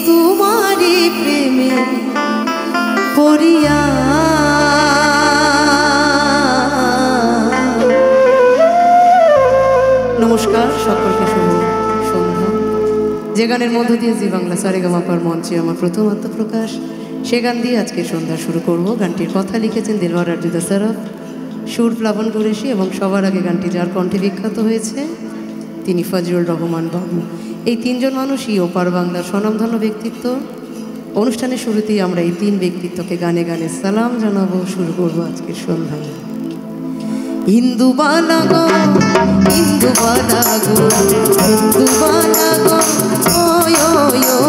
तुम्हारी प्रेमे पड़िया नमस्कार सकलके शुभ सन्ध्या जे गानेर मध्य दिए जी बांगला सारेगामापार मंचे आमार प्रथम आत्मप्रकाश से गान दिए आज के सन्ध्या शुरू करब। गानटिर कथा लिखेছেন दिलवार अर्जुदा सराफ, सुर प्लाबन कुरेशी और सबार आगे गानटी जार कण्ठे विख्यात हয়েছে তিনি ফজলুর রহমান বাবু। এই তিনজন মানুষই ওপার বাংলার স্বনামধন্য ব্যক্তিত্ব। অনুষ্ঠানের শুরুতেই আমরা এই তিন ব্যক্তিত্বকে গানে গানে সালাম জানাবো। শুরু করবো আজকের সন্ধ্যা। ইন্দুবালা গো ইন্দুবালা গো ইন্দুবালা গো ওই ওই ও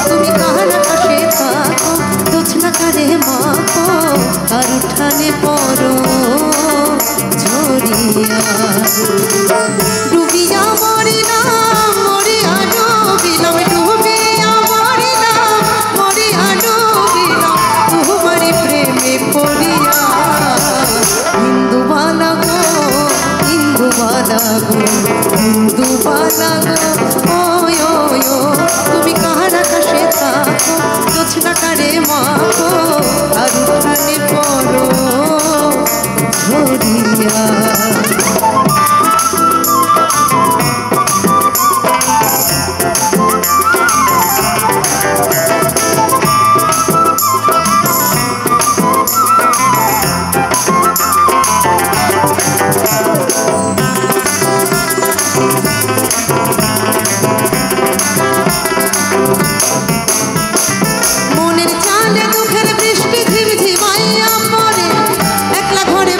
তুমি কার আকাশে থাকো জোছনা কারে মাখো আর উঠানে পড়ো ঝরিয়া ডুবিয়া মরিলাম মরিয়া ডুবিলাম ডুবিয়া মরিলাম মরিয়া ডুবিলাম তোমারি প্রেমে পড়িয়া ইন্দুবালা গো ইন্দুবালা গো ইন্দুবালা গো ওই ওই ও তুমি কার আকাশে থাকো জোছনা কারে মাখো আর উঠানে পড়ো ঝরিয়া মনের চালে দুঃখের বৃষ্টি ঝিমঝিমাইয়া পড়ে একলা ঘরে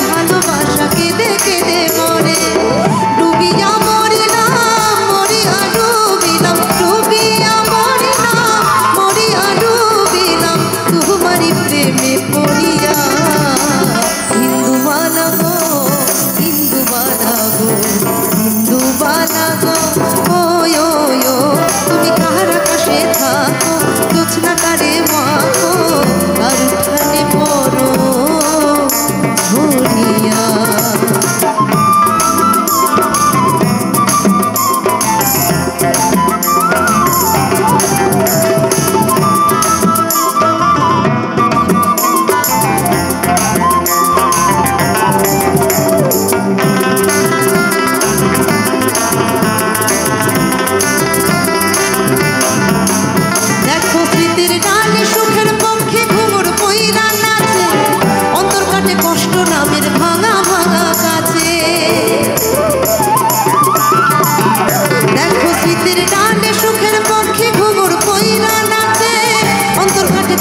ভালোবাসা কেঁদে কেঁদে মরে ডুবিয়া মরিলাম মরিয়া ডুবিলাম ডুবিয়া মরিলাম মরিয়া ডুবিলাম তোমারি প্রেমে পড়িয়া ইন্দুবালা গো ইন্দুবালা গো ইন্দুবালা গো ওই ওই ও তুমি কার আকাশে থাকো জোছনা কারে মাখো আর উঠানে পড়ো ঝরিয়া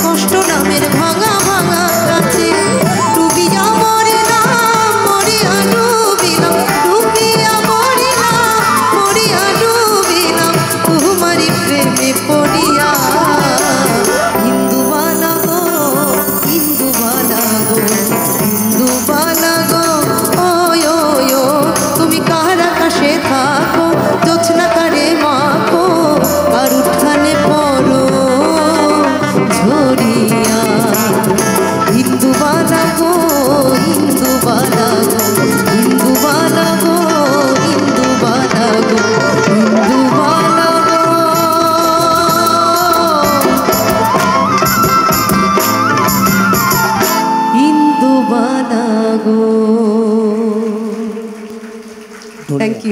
কষ্ট নামের